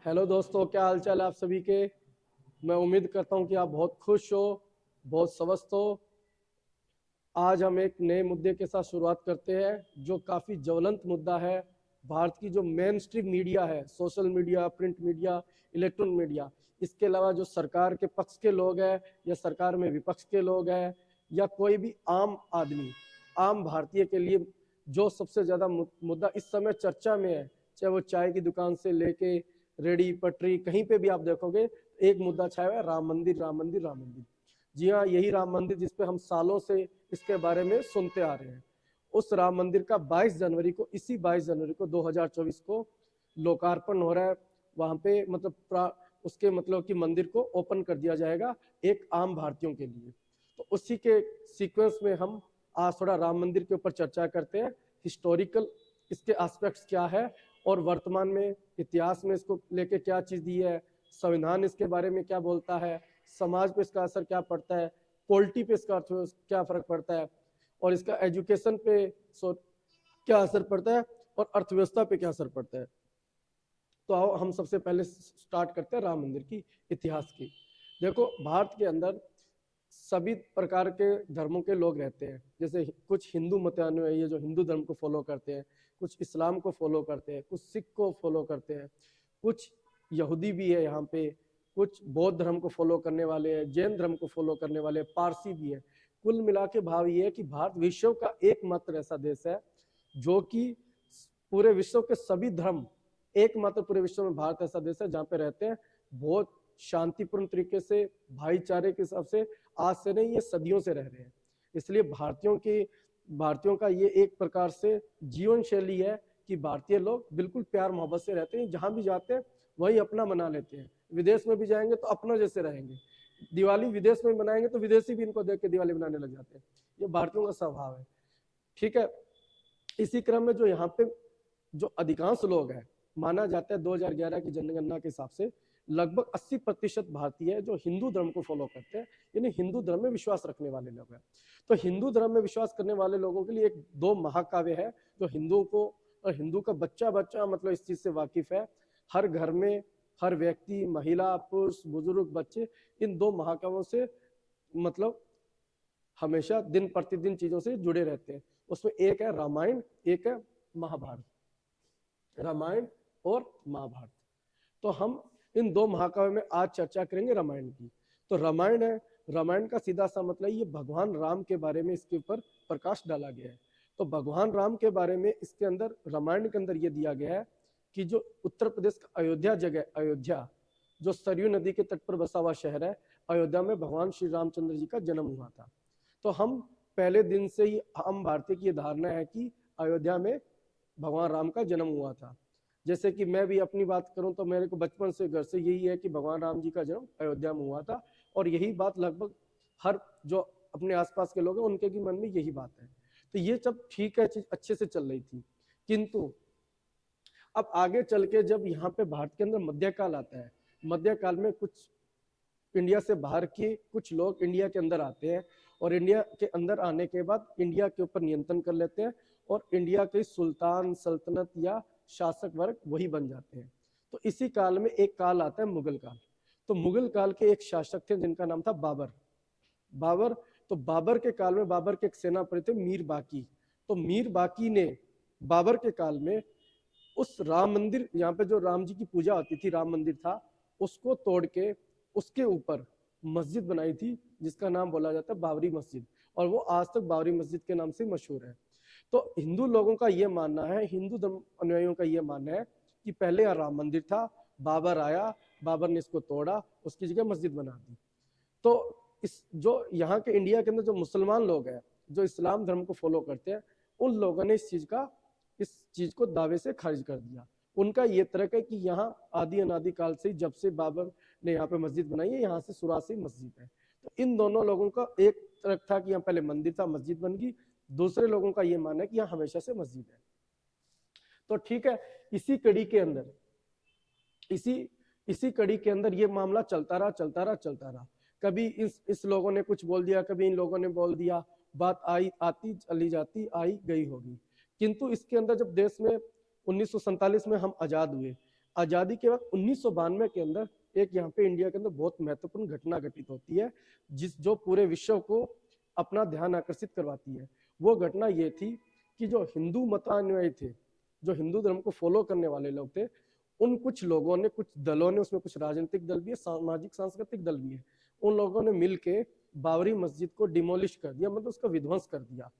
Hello दोस्तों, क्या हाल चाल है आप सभी के। मैं उम्मीद करता हूं कि आप बहुत खुश हो, बहुत स्वस्थ हो। आज हम एक नए मुद्दे के साथ शुरुआत करते हैं जो काफ़ी ज्वलंत मुद्दा है। भारत की जो मेन स्ट्रीम मीडिया है, social media, print media, electronic media, इसके अलावा जो सरकार के पक्ष के लोग हैं या सरकार में विपक्ष के लोग हैं या कोई भी आम आदमी, आम भारतीय के लिए जो सबसे ज़्यादा मुद्दा इस समय चर्चा में है, चाहे वो चाय की दुकान से लेके रेडी पटरी कहीं पे भी आप देखोगे, एक मुद्दा छाया हुआ है, राम मंदिर, राम मंदिर, राम मंदिर। जी हाँ, यही राम मंदिर जिसपे हम सालों से इसके बारे में सुनते आ रहे हैं। उस राम मंदिर का 22 जनवरी को, इसी 22 जनवरी को 2024 को लोकार्पण हो रहा है। वहां पे मतलब उसके मतलब कि मंदिर को ओपन कर दिया जाएगा एक आम भारतीयों के लिए। तो उसी के सीक्वेंस में हम आज थोड़ा राम मंदिर के ऊपर चर्चा करते हैं। हिस्टोरिकल इसके एस्पेक्ट्स क्या है और वर्तमान में इतिहास में इसको लेके क्या चीज़ दी है, संविधान इसके बारे में क्या बोलता है, समाज पे इसका असर क्या पड़ता है, पॉलिटी पे इसका क्या फर्क पड़ता है और इसका एजुकेशन पे क्या असर पड़ता है और अर्थव्यवस्था पे क्या असर पड़ता है। तो आओ हम सबसे पहले स्टार्ट करते हैं राम मंदिर की इतिहास की। देखो, भारत के अंदर सभी प्रकार के धर्मों के लोग रहते हैं। जैसे कुछ हिंदू मतानुयायी जो हिंदू धर्म को फॉलो करते हैं, कुछ इस्लाम को फॉलो करते हैं, कुछ सिख को फॉलो करते हैं, कुछ यहूदी भी है यहाँ पे, कुछ बौद्ध धर्म को फॉलो करने वाले हैं, जैन धर्म को फॉलो करने वाले हैं, पारसी भी है। कुल मिला के भाव ये है कि भारत विश्व का एकमात्र ऐसा देश है जो कि पूरे विश्व के सभी धर्म, एकमात्र पूरे विश्व में भारत ऐसा देश है जहाँ पे रहते हैं बहुत शांतिपूर्ण तरीके से, भाईचारे के हिसाब से। आज से नहीं, ये सदियों से रह रहे हैं। इसलिए भारतीयों का ये एक प्रकार से जीवन शैली है कि भारतीय लोग बिल्कुल प्यार मोहब्बत से रहते हैं। जहां भी जाते हैं वही अपना मना लेते हैं। विदेश में भी जाएंगे तो अपनों जैसे रहेंगे। दिवाली विदेश में मनाएंगे तो विदेशी भी इनको देख के दिवाली मनाने लग जाते हैं। ये भारतीयों का स्वभाव है। ठीक है। इसी क्रम में जो यहाँ पे जो अधिकांश लोग हैं, माना जाता है 2011 की जनगणना के हिसाब से लगभग 80% भारतीय है जो हिंदू धर्म को फॉलो करते हैं, यानी हिंदू धर्म में विश्वास रखने वाले लोग हैं। तो हिंदू धर्म में विश्वास करने वाले लोगों के लिए एक दो महाकाव्य है जो हिंदुओं को, और हिंदू का बच्चा बच्चा मतलब इस चीज से वाकिफ है। हर घर में हर व्यक्ति, महिला, पुरुष, बुजुर्ग, बच्चे इन दो महाकाव्यों से मतलब हमेशा दिन प्रतिदिन चीजों से जुड़े रहते हैं। उसमें एक है रामायण, एक है महाभारत। रामायण और महाभारत। तो हम इन दो महाकाव्य में आज चर्चा करेंगे रामायण की। तो रामायण है, रामायण का सीधा सा मतलब ये भगवान राम के बारे में इसके ऊपर प्रकाश डाला गया है। तो भगवान राम के बारे में इसके अंदर, रामायण के अंदर ये दिया गया है कि जो उत्तर प्रदेश का अयोध्या जगह, अयोध्या जो सरयू नदी के तट पर बसा हुआ शहर है, अयोध्या में भगवान श्री रामचंद्र जी का जन्म हुआ था। तो हम पहले दिन से ही, हम भारतीय की ये धारणा है कि अयोध्या में भगवान राम का जन्म हुआ था। जैसे कि मैं भी अपनी बात करूं तो मेरे को बचपन से घर से यही है कि भगवान राम जी का जन्म अयोध्या में हुआ था। और यही बात लगभग हर जो अपने आसपास के लोग हैं उनके भी मन में यही बात है। तो ये सब ठीक है, चीज अच्छे से चल रही थी। किंतु अब आगे चल के जब यहाँ पे भारत के अंदर मध्यकाल आता है, मध्यकाल में कुछ इंडिया से बाहर के कुछ लोग इंडिया के अंदर आते हैं और इंडिया के अंदर आने के बाद इंडिया के ऊपर नियंत्रण कर लेते हैं और इंडिया के सुल्तान, सल्तनत या शासक वर्ग वही बन जाते हैं। तो इसी काल में एक काल आता है मुगल काल। तो मुगल काल के एक शासक थे जिनका नाम था बाबर। बाबर, तो बाबर के काल में बाबर के एक सेनापति थे मीर बाकी। तो मीर बाकी ने बाबर के काल में उस राम मंदिर, यहाँ पे जो राम जी की पूजा होती थी, राम मंदिर था, उसको तोड़ के उसके ऊपर मस्जिद बनाई थी जिसका नाम बोला जाता है बाबरी मस्जिद। और वो आज तक बाबरी मस्जिद के नाम से मशहूर है। तो हिंदू लोगों का ये मानना है, हिंदू धर्म अनुयायियों का ये मानना है कि पहले यहाँ राम मंदिर था, बाबर आया, बाबर ने इसको तोड़ा, उसकी जगह मस्जिद बना दी। तो इस जो यहाँ के इंडिया के अंदर जो मुसलमान लोग हैं, जो इस्लाम धर्म को फॉलो करते हैं, उन लोगों ने इस चीज को दावे से खारिज कर दिया। उनका ये तर्क है कि यहाँ आदि अनादि काल से, जब से बाबर ने यहाँ पे मस्जिद बनाई है, यहाँ से शुरुआत से मस्जिद है। तो इन दोनों लोगों का एक तर्क था कि यहाँ पहले मंदिर था, मस्जिद बन गई। दूसरे लोगों का ये मानना है कि यहाँ हमेशा से मस्जिद है। तो ठीक है, इसी कड़ी के अंदर इसी इसी कड़ी के अंदर ये मामला चलता रहा। कभी इस लोगों ने कुछ बोल दिया, कभी इन लोगों ने बोल दिया, बात आई आती चली जाती, आई गई होगी। किंतु इसके अंदर जब देश में 1947 में हम आजाद हुए, आजादी के बाद 1992 के अंदर एक यहाँ पे इंडिया के अंदर बहुत महत्वपूर्ण घटना घटित होती है, जो पूरे विश्व को अपना ध्यान आकर्षित करवाती है। वो घटना ये थी कि जो हिंदू मतानुयायी थे, जो हिंदू धर्म को फॉलो करने वाले लोग थे, उन कुछ लोगों ने, कुछ दलों ने, उसमें कुछ राजनीतिक दल भी है, सामाजिक सांस्कृतिक दल भी है, उन लोगों ने मिलके बाबरी मस्जिद को डिमोलिश कर दिया, मतलब उसका विध्वंस कर दिया।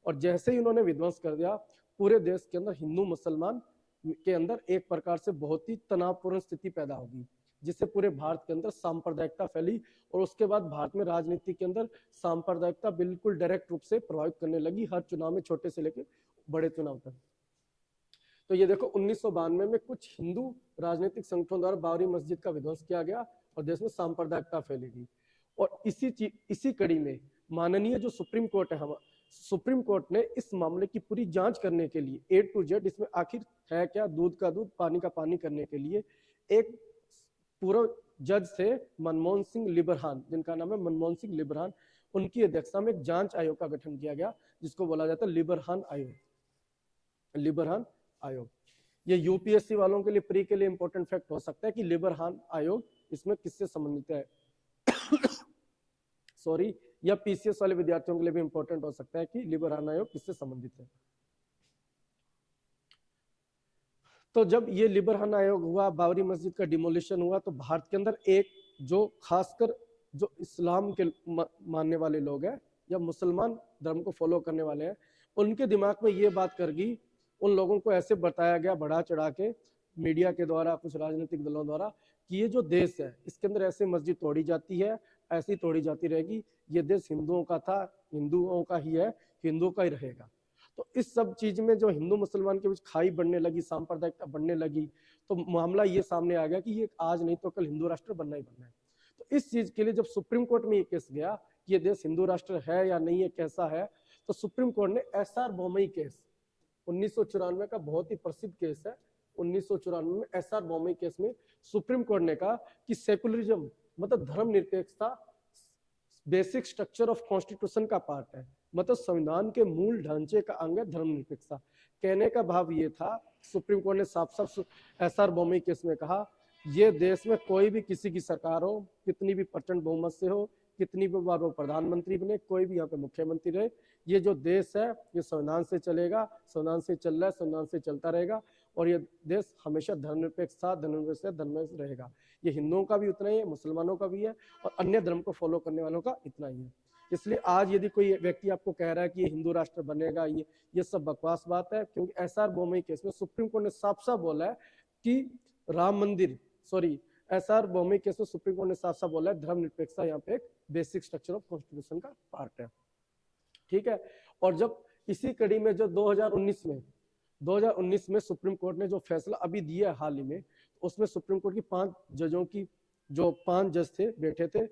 और जैसे ही उन्होंने विध्वंस कर दिया, पूरे देश के अंदर हिंदू मुसलमान के अंदर एक प्रकार से बहुत ही तनावपूर्ण स्थिति पैदा होगी, जिससे पूरे भारत के अंदर सांप्रदायिकता फैली। और उसके बाद भारत में राजनीति के अंदर सांप्रदायिकता बिल्कुल डायरेक्ट रूप से प्रभावित करने लगी, हर चुनाव में, छोटे से लेकर बड़े चुनाव तक। तो ये देखो 1992 में कुछ हिंदू राजनीतिक संगठनों द्वारा बाबरी मस्जिद का विध्वंस किया गया और देश में सांप्रदायिकता फैलेगी। और इसी कड़ी में माननीय जो सुप्रीम कोर्ट है, सुप्रीम कोर्ट ने इस मामले की पूरी जांच करने के लिए A to Z, इसमें आखिर है क्या, दूध का दूध पानी का पानी करने के लिए एक पूर्व जज थे मनमोहन सिंह लिबरहान, जिनका नाम है मनमोहन सिंह लिबरहान, उनकी अध्यक्षता में एक जांच आयोग का गठन किया गया, जिसको बोला जाता है लिबरहान आयोग। लिबरहान आयोग ये यूपीएससी वालों के लिए, प्री के लिए इंपॉर्टेंट फैक्ट हो सकता है कि लिबरहान आयोग इसमें किससे संबंधित है सॉरी, या पीसीएस वाले विद्यार्थियों के लिए भी इंपॉर्टेंट हो सकता है कि लिबरहान आयोग किससे संबंधित है। तो जब ये लिबरहान आयोग हुआ, बाबरी मस्जिद का डिमोलिशन हुआ, तो भारत के अंदर एक जो खासकर जो इस्लाम के मानने वाले लोग हैं या मुसलमान धर्म को फॉलो करने वाले हैं, उनके दिमाग में ये बात कर गई, उन लोगों को ऐसे बताया गया बढ़ा चढ़ा के मीडिया के द्वारा, कुछ राजनीतिक दलों द्वारा, कि ये जो देश है इसके अंदर ऐसे मस्जिद तोड़ी जाती है, ऐसी तोड़ी जाती रहेगी, ये देश हिंदुओं का था, हिंदुओं का ही है, हिंदुओं का ही रहेगा। तो इस सब चीज में जो हिंदू मुसलमान के बीच खाई बढ़ने लगी, सांप्रदायिकता बढ़ने लगी, तो मामला ये सामने आ गया कि ये आज नहीं तो कल हिंदू राष्ट्र बनना ही बनना है। तो इस चीज के लिए जब सुप्रीम कोर्ट में ये केस गया कि ये देश हिंदू राष्ट्र है या नहीं है, कैसा है, तो सुप्रीम कोर्ट ने SR बोमई केस 1994 का बहुत ही प्रसिद्ध केस है, 1994 में SR बोमई केस में सुप्रीम कोर्ट ने कहा कि सेकुलरिज्म मतलब धर्मनिरपेक्षता बेसिक स्ट्रक्चर ऑफ कॉन्स्टिट्यूशन का पार्ट है, मतलब संविधान के मूल ढांचे का अंग है धर्मनिरपेक्षता। कहने का भाव ये था, सुप्रीम कोर्ट ने साफ साफ SR बोमई केस में कहा, ये देश में कोई भी किसी की सरकार हो, कितनी भी प्रचंड बहुमत से हो, कितनी भी बार वो प्रधानमंत्री बने, कोई भी यहाँ पे मुख्यमंत्री रहे, ये जो देश है ये संविधान से चलेगा, संविधान से चल रहा है, संविधान से चलता रहेगा, और ये देश हमेशा धर्मनिरपेक्ष था, धर्मनिरपेक्ष धर्म में रहेगा। ये हिंदुओं का भी उतना ही है, मुसलमानों का भी है, और अन्य धर्म को फॉलो करने वालों का इतना ही है। इसलिए आज यदि कोई व्यक्ति आपको कह रहा है कि ये हिंदू राष्ट्र बनेगा, ये सब बकवास बात है, क्योंकि SR बोमई केस में सुप्रीम कोर्ट ने साफ साफ बोला है कि राम मंदिर, सॉरी, SR बोमई केस में सुप्रीम कोर्ट ने साफ साफ बोला है धर्मनिरपेक्षता यहाँ पे एक बेसिक स्ट्रक्चर ऑफ कॉन्स्टिट्यूशन का पार्ट है, ठीक है। और जब इसी कड़ी में जो 2019 में सुप्रीम कोर्ट ने जो फैसला अभी दिया हाल ही में, उसमें सुप्रीम कोर्ट की 5 जजों की, जो 5 जज थे बैठे थे,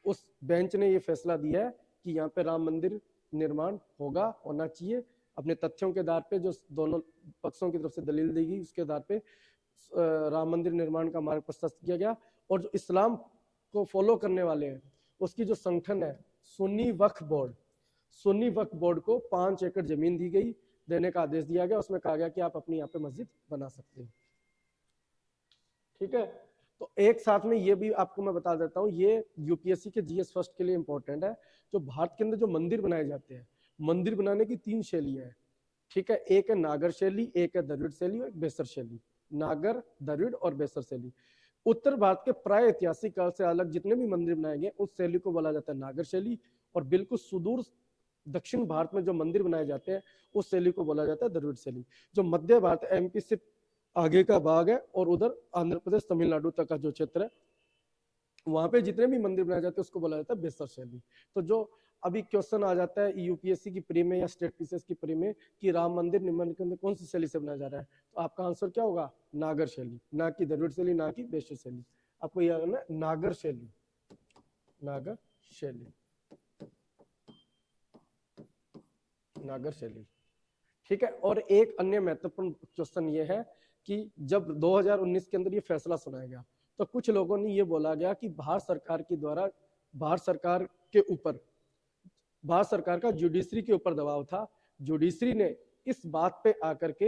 उस बेंच ने ये फैसला दिया है कि यहाँ पे राम मंदिर निर्माण होना चाहिए। अपने तथ्यों के आधार पे, जो दोनों पक्षों की तरफ से दलील दी गई, उसके आधार पे राम मंदिर निर्माण का मार्ग प्रशस्त किया गया। और जो इस्लाम को फॉलो करने वाले हैं, उसकी जो संगठन है सुन्नी वक्फ बोर्ड को 5 एकड़ जमीन दी गई, देने का आदेश दिया गया। उसमें कहा गया कि आप अपनी यहाँ पे मस्जिद बना सकते हैं, ठीक है। तो एक साथ में ये भी आपको मैं बता देता हूँ, ये यूपीएससी के GS फर्स्ट के लिए इंपॉर्टेंट है। जो भारत के अंदर जो मंदिर बनाए जाते हैं, मंदिर बनाने की 3 शैलियां हैं, ठीक है। एक है नागर शैली, एक है द्रविड़ शैली और एक बेसर शैली। नागर, द्रविड़ और बेसर शैली। उत्तर भारत के प्राय ऐतिहासिक काल से अलग जितने भी मंदिर बनाए गए, उस शैली को बोला जाता है नागर शैली, और बिल्कुल सुदूर दक्षिण भारत में जो मंदिर बनाए जाते हैं, उस शैली को बोला जाता है द्रविड़ शैली। जो मध्य भारत MP से आगे का भाग है, और उधर आंध्र प्रदेश, तमिलनाडु तक का जो क्षेत्र है, वहां पे जितने भी मंदिर बनाए जाते हैं उसको बोला जाता है बेसर शैली। तो जो अभी क्वेश्चन आ जाता है यूपीएससी की प्री में या स्टेट पीसीएस की प्री में कि राम मंदिर निर्माण के अंदर कौन सी शैली से बनाया जा रहा है, तो आपका आंसर क्या होगा? नागर शैली, ना कि द्रविड़ शैली, ना कि बेसर शैली। आपको यह करना है नागर शैली, नागर शैली, नागर शैली, ठीक है। और एक अन्य महत्वपूर्ण क्वेश्चन ये है कि जब 2019 के अंदर ये फैसला सुनाया गया, तो कुछ लोगों ने ये बोला गया कि भारत सरकार के द्वारा, भारत सरकार का जुडिशरी के ऊपर दबाव था। जुडिशरी ने इस बात पे आकर के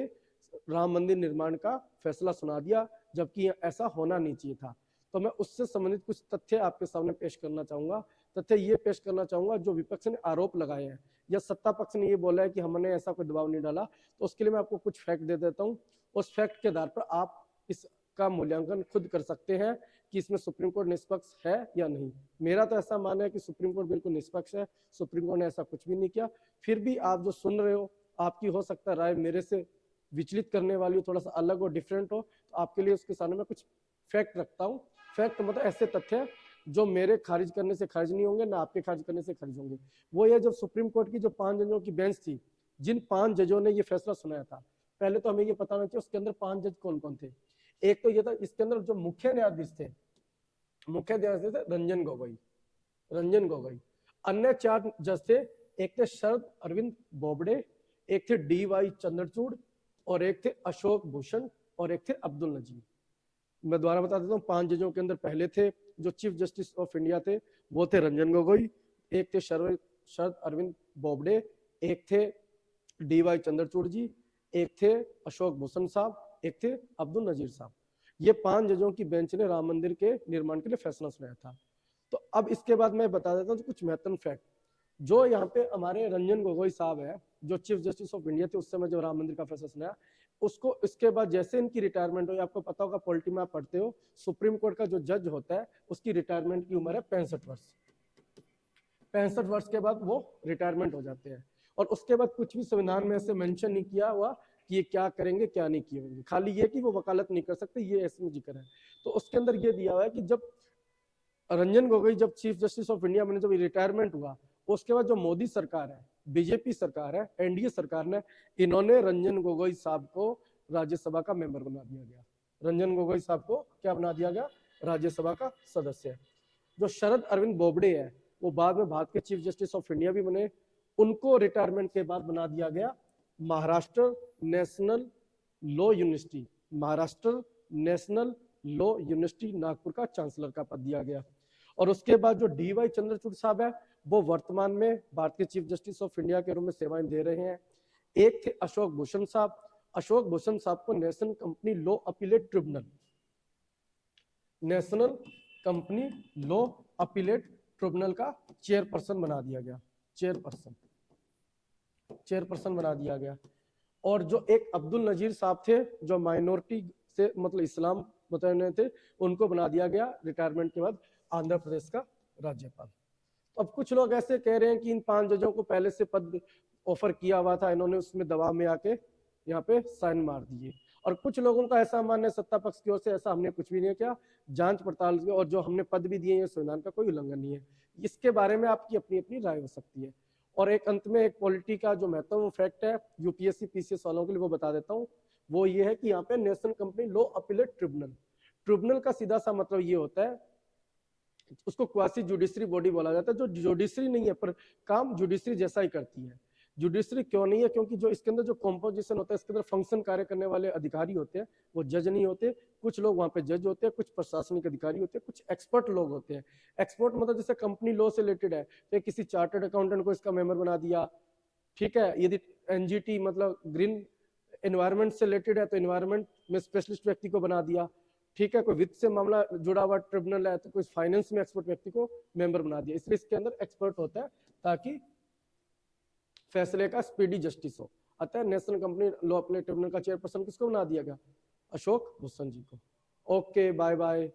राम मंदिर निर्माण का फैसला सुना दिया जबकि ऐसा होना नहीं चाहिए था। तो मैं उससे संबंधित कुछ तथ्य आपके सामने पेश करना चाहूंगा। तथ्य ये पेश करना चाहूंगा, जो विपक्ष ने आरोप लगाए हैं या सत्ता पक्ष ने ये बोला है कि हमने ऐसा कोई दबाव नहीं डाला, तो उसके लिए मैं आपको कुछ फैक्ट दे देता हूँ। उस फैक्ट के आधार पर आप इसका मूल्यांकन खुद कर सकते हैं कि इसमें सुप्रीम कोर्ट निष्पक्ष है या नहीं। मेरा तो ऐसा मानना है कि सुप्रीम कोर्ट बिल्कुल निष्पक्ष है, सुप्रीम कोर्ट ने ऐसा कुछ भी नहीं किया। फिर भी आप जो सुन रहे हो, आपकी हो सकता है राय मेरे से विचलित करने वाली हो, थोड़ा सा अलग और डिफरेंट हो, तो आपके लिए उसके सामने मैं कुछ फैक्ट रखता हूँ। फैक्ट मतलब ऐसे तथ्य जो मेरे खारिज करने से खारिज नहीं होंगे, ना आपके खारिज करने से खारिज होंगे। वो ये, जब सुप्रीम कोर्ट की जो 5 जजों की बेंच थी, जिन 5 जजों ने ये फैसला सुनाया था, पहले तो हमें ये पता होना चाहिए उसके अंदर 5 जज कौन कौन थे। एक तो ये था, इसके अंदर जो मुख्य न्यायाधीश थे, मुख्य न्यायाधीश थे रंजन गोगोई। अन्य 4 जज थे, एक थे शरद अरविंद बोबडे, एक थे DY चंद्रचूड़, और एक थे अशोक भूषण, और एक थे अब्दुल नजीर। मैं दोबारा बता देता हूँ, 5 जजों के अंदर पहले थे जो चीफ जस्टिस ऑफ इंडिया थे, वो थे रंजन गोगोई, एक थे शरद अरविंद बोबडे, एक थे DY चंद्रचूड़ जी, एक थे अशोक भूषण साहब, एक थे अब्दुल नजीर साहब। ये 5 जजों की बेंच ने राम मंदिर के निर्माण के लिए फैसला सुनाया था। तो अब इसके बाद मैं बता देता हूँ कुछ महत्वपूर्ण फैक्ट। जो यहाँ पे हमारे रंजन गोगोई साहब है, जो चीफ जस्टिस ऑफ इंडिया थे उस समय जो राम मंदिर का फैसला सुनाया, उसको इसके बाद जैसे इनकी रिटायरमेंट हुई, आपको पता होगा पॉलिटी में आप पढ़ते हो, सुप्रीम कोर्ट का जो जज होता है उसकी रिटायरमेंट की उम्र है 65 वर्ष। 65 वर्ष के बाद वो रिटायरमेंट हो जाते हैं। और उसके बाद कुछ भी संविधान में ऐसे मेंशन नहीं किया हुआ कि ये क्या करेंगे क्या नहीं किए, खाली ये कि वो वकालत नहीं कर सकते, ये इसमें जिक्र है। तो उसके अंदर ये दिया हुआ है कि जब रंजन गोगोई जब चीफ जस्टिस ऑफ इंडिया में जब रिटायरमेंट हुआ, उसके बाद जो मोदी सरकार है, बीजेपी सरकार है, एनडीए सरकार ने, इन्होंने रंजन गोगोई साहब को राज्यसभा का मेंबर बना दिया गया। रंजन गोगोई साहब को क्या बना दिया गया? राज्यसभा का सदस्य। जो शरद अरविंद बोबडे है, वो बाद में भारत के चीफ जस्टिस ऑफ इंडिया भी बने, उनको रिटायरमेंट के बाद बना दिया गया Maharashtra national law university, Maharashtra national law university Nagpur का चांसलर का पद दिया गया। और उसके बाद जो DY चंद्रचूड़ साहब है, वो वर्तमान में भारत के चीफ जस्टिस ऑफ इंडिया के रूप में सेवाएं दे रहे हैं। एक थे अशोक भूषण साहब, अशोक भूषण साहब को national company law appellate tribunal, national company law appellate tribunal का चेयरपर्सन बना दिया गया, चेयरपर्सन बना दिया गया। और जो एक अब्दुल नजीर साहब थे, जो माइनॉरिटी से मतलब इस्लाम बताने थे, उनको बना दिया गया रिटायरमेंट के बाद आंध्र प्रदेश का राज्यपाल। तो अब कुछ लोग ऐसे कह रहे हैं कि इन 5 जजों को पहले से पद ऑफर किया हुआ था, इन्होंने उसमें दबाव में आके यहाँ पे साइन मार दिए। और कुछ लोगों का ऐसा मानना है सत्ता पक्ष की ओर से, ऐसा हमने कुछ भी नहीं किया, जांच पड़ताल की, और जो हमने पद भी दिए हैं संविधान का कोई उल्लंघन नहीं है। इसके बारे में आपकी अपनी अपनी राय हो सकती है। और एक अंत में एक पॉलिटी का जो महत्वपूर्ण फैक्ट है यूपीएससी पीसीएस वालों के लिए, वो बता देता हूँ। वो ये है कि यहाँ पे national company law appellate tribunal का सीधा सा मतलब ये होता है, उसको क्वासी जुडिशरी बॉडी बोला जाता है, जो जुडिशरी नहीं है पर काम जुडिशरी जैसा ही करती है। जुडिशरी क्यों नहीं है? क्योंकि जो इसके अंदर जो कॉम्पोजिशन होता है, इसके अंदर फंक्शन कार्य करने वाले अधिकारी होते हैं, वो जज नहीं होते। कुछ लोग वहाँ पे जज होते हैं, कुछ प्रशासनिक अधिकारी होते हैं, कुछ एक्सपर्ट लोग होते हैं। एक्सपर्ट मतलब जैसे कंपनी लॉ से रिलेटेड है तो किसी चार्टर्ड अकाउंटेंट को इसका मेंबर बना दिया, ठीक है। यदि एनजीटी मतलब ग्रीन एनवायरमेंट से रिलेटेड है तो एनवायरमेंट में स्पेशलिस्ट व्यक्ति को बना दिया, ठीक है। कोई वित्त से मामला जुड़ा हुआ ट्रिब्यूनल है तो कोई फाइनेंस में एक्सपर्ट व्यक्ति को मेंबर बना दिया। इसलिए इसके अंदर एक्सपर्ट होता है ताकि फैसले का स्पीडी जस्टिस हो। अतः national company law appellate tribunal का चेयरपर्सन किसको बना दिया गया? अशोक भूषण जी को। Okay, bye bye.